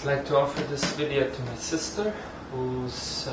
I'd like to offer this video to my sister who's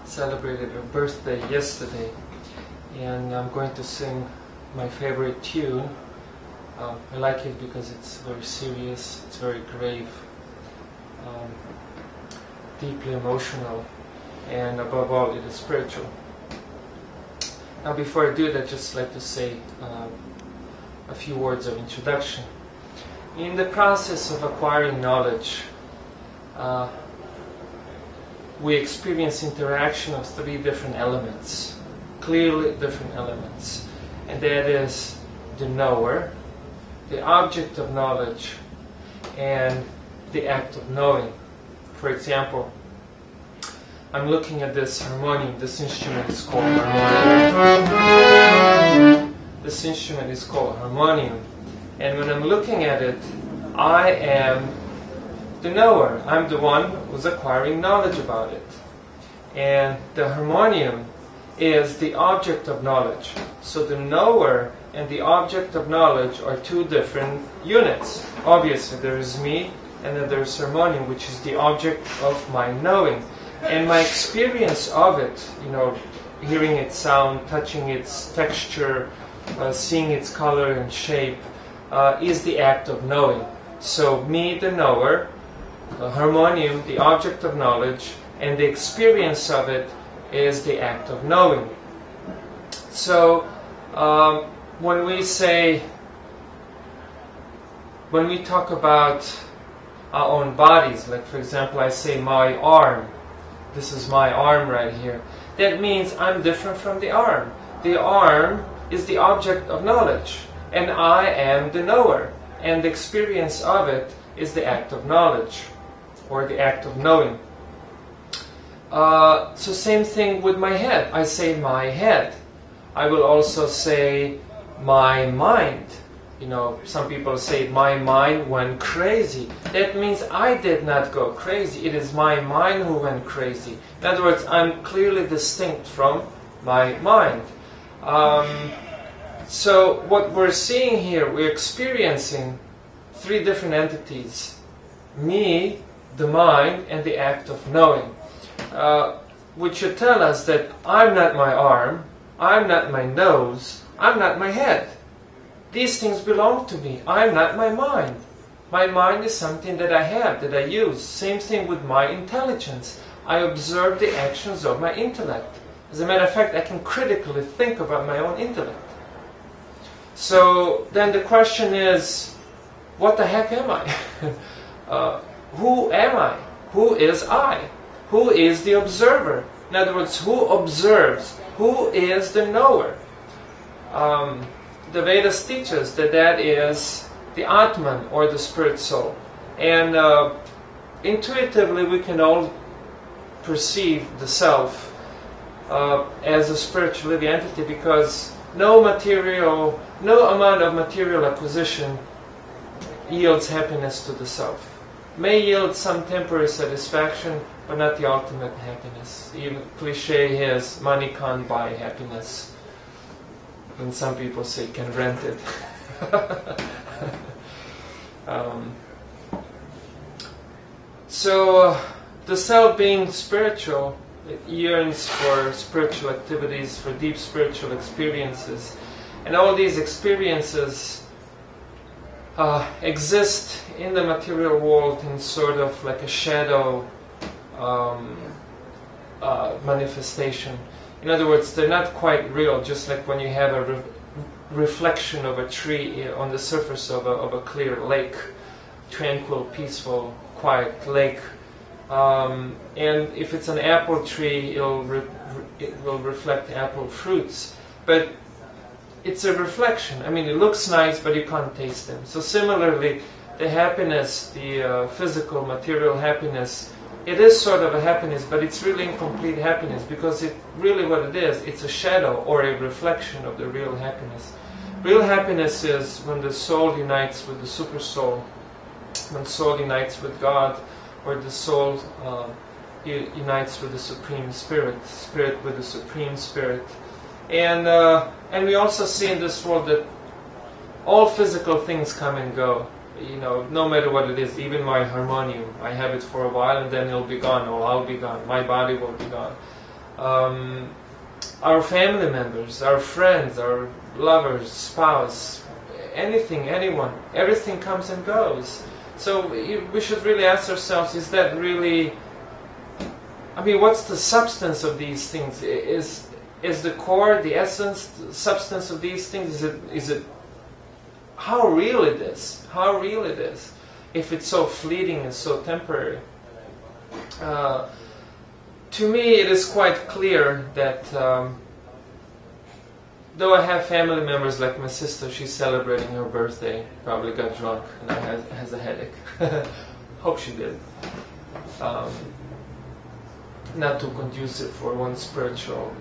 celebrated her birthday yesterday, and I'm going to sing my favorite tune. I like it because it's very serious, it's very grave, deeply emotional, and above all it is spiritual. Now before I do that, I'd just like to say a few words of introduction. In the process of acquiring knowledge, we experience interaction of three different elements, clearly different elements, and that is the knower, the object of knowledge, and the act of knowing. For example, I'm looking at this harmonium. This instrument is called harmonium. This instrument is called harmonium. And when I'm looking at it, I am the knower. I'm the one who's acquiring knowledge about it. And the harmonium is the object of knowledge. So the knower and the object of knowledge are two different units. Obviously, there is me, and then there's harmonium, which is the object of my knowing. And my experience of it, hearing its sound, touching its texture, seeing its color and shape, is the act of knowing. So me, the knower, the harmonium, the object of knowledge, and the experience of it is the act of knowing. So when we talk about our own bodies, like for example I say my arm, this is my arm right here, that means I'm different from the arm. The arm is the object of knowledge, and I am the knower, and the experience of it is the act of knowledge, or the act of knowing. So same thing with my head. I say my head. I will also say my mind. Some people say my mind went crazy. That means I did not go crazy. It is my mind who went crazy. In other words, I'm clearly distinct from my mind. So what we're seeing here, we're experiencing three different entities. Me, the mind, and the act of knowing. Which should tell us that I'm not my arm, I'm not my nose, I'm not my head. These things belong to me. I'm not my mind. My mind is something that I have, that I use. Same thing with my intelligence. I observe the actions of my intellect. As a matter of fact, I can critically think about my own intellect. So then the question is, what the heck am I? Who am I? Who is I? Who is the observer? In other words, who observes? Who is the knower? The Vedas teach us that that is the Atman, or the spirit soul. And intuitively we can all perceive the self as a spiritual living entity, because no amount of material acquisition yields happiness to the self. May yield some temporary satisfaction, but not the ultimate happiness. Even cliche is, money can't buy happiness. And some people say you can rent it. So the self being spiritual, it yearns for spiritual activities, for deep spiritual experiences. And all these experiences exist in the material world in sort of like a shadow manifestation. In other words, they're not quite real, just like when you have a reflection of a tree on the surface of a clear lake, tranquil, peaceful, quiet lake. And if it's an apple tree, it will reflect apple fruits. But it's a reflection. I mean, it looks nice, but you can't taste them. So similarly, the happiness, the physical, material happiness, it is sort of a happiness, but it's really incomplete happiness, because what it is, it's a shadow or a reflection of the real happiness. Real happiness is when the soul unites with the super soul, when soul unites with God, or the soul unites with the Supreme Spirit, Spirit with the Supreme Spirit. And we also see in this world that all physical things come and go. no matter what it is, even my harmonium, I have it for a while and then it'll be gone, or I'll be gone, my body will be gone. Our family members, our friends, our lovers, spouse, anything, anyone, everything comes and goes. So we should really ask ourselves, is that really, what's the substance of these things? Is the core, the essence, the substance of these things, is it how real it is? How real it is, if it's so fleeting and so temporary? To me, it is quite clear that though I have family members like my sister, she's celebrating her birthday, probably got drunk and has a headache. Hope she did. Not too conducive for one's spiritual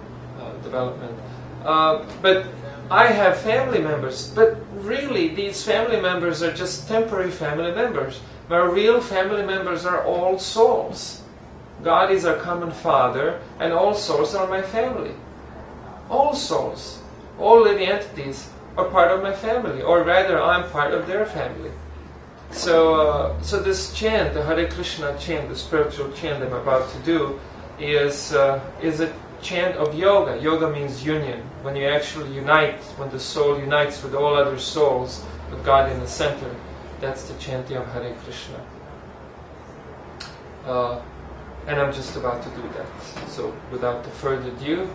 development. But I have family members, but really these family members are just temporary family members. My real family members are all souls. God is our common Father, and all souls are my family. All souls, all living entities are part of my family, or rather I'm part of their family. So this chant, the Hare Krishna chant, the spiritual chant I'm about to do, is a chant of yoga. Yoga means union. When you actually unite, when the soul unites with all other souls, with God in the center, that's the chanting of Hare Krishna. And I'm just about to do that. So without further ado,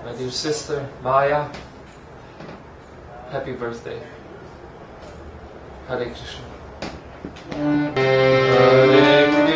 my dear sister, Maja, happy birthday. Hare Krishna. Hare Krishna.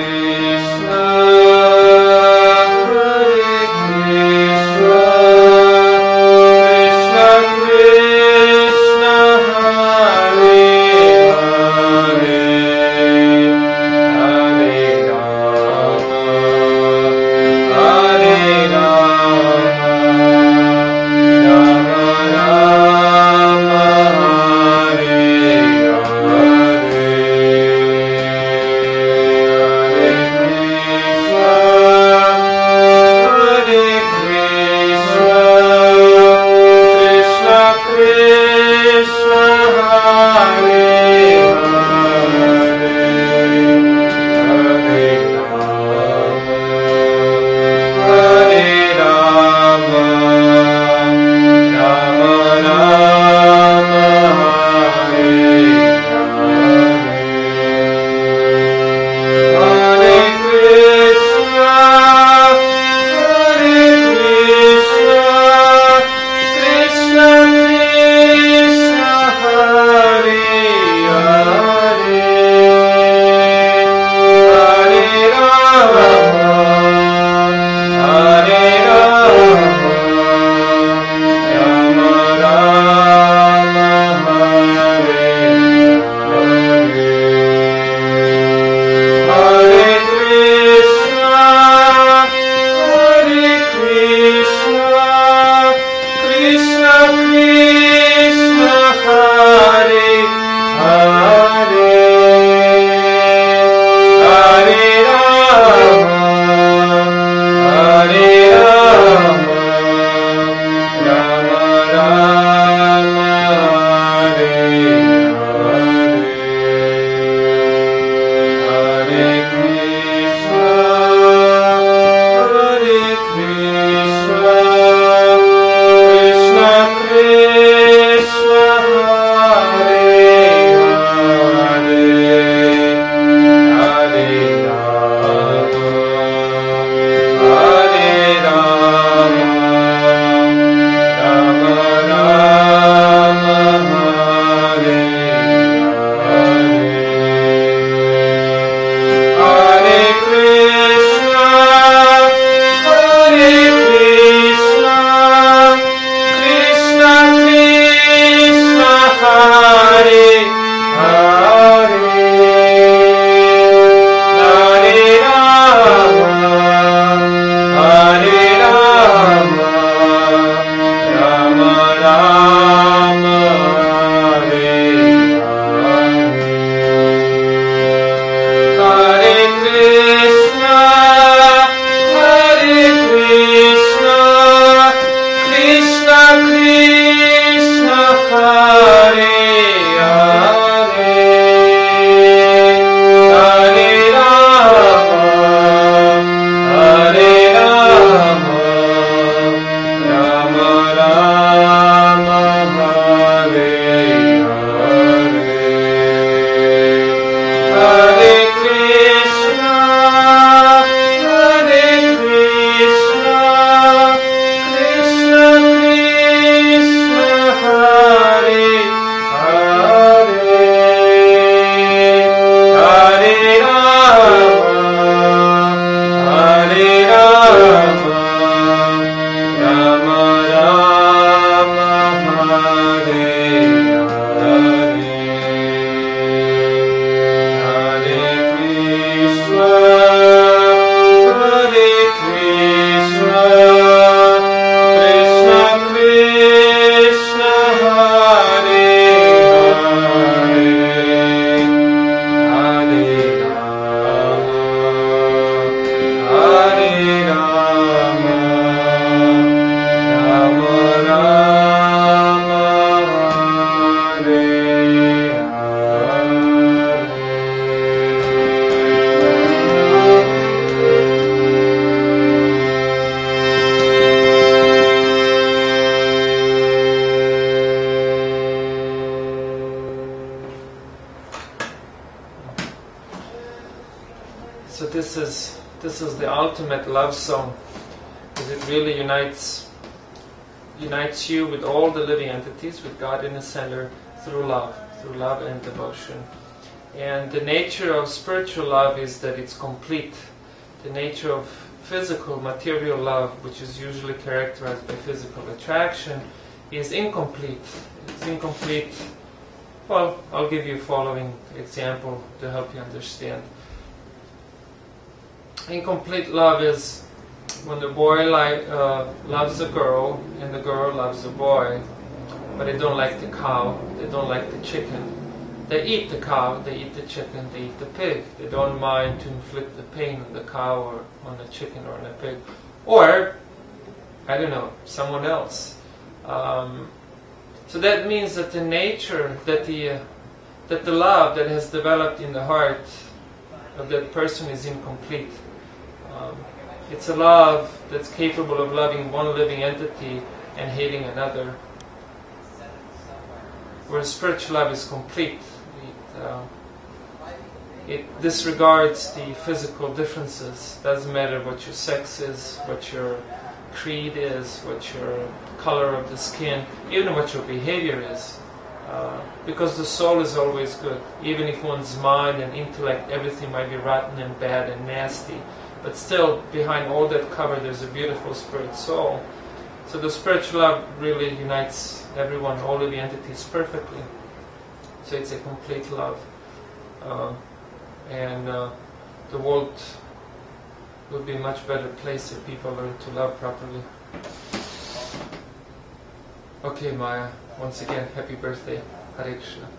So this is the ultimate love song, because it really unites you with all the living entities, with God in the center, through love and devotion. And the nature of spiritual love is that it's complete. The nature of physical, material love, which is usually characterized by physical attraction, is incomplete. It's incomplete. Well, I'll give you a following example to help you understand. Incomplete love is when the boy loves a girl and the girl loves the boy, but they don't like the cow, they don't like the chicken. They eat the cow, they eat the chicken, they eat the pig. They don't mind to inflict the pain on the cow or on the chicken or on the pig. Or, I don't know, someone else. So that means that the nature, that the love that has developed in the heart of that person is incomplete. It's a love that's capable of loving one living entity and hating another. Whereas spiritual love is complete. It disregards the physical differences. Doesn't matter what your sex is, what your creed is, what your color of the skin, even what your behavior is. Because the soul is always good. Even if one's mind and intellect, everything might be rotten and bad and nasty. But still, behind all that cover, there's a beautiful spirit soul. So the spiritual love really unites everyone, all of the entities perfectly. So it's a complete love. And the world will be a much better place if people learn to love properly. Okay, Maja, once again, happy birthday. Hare Krishna.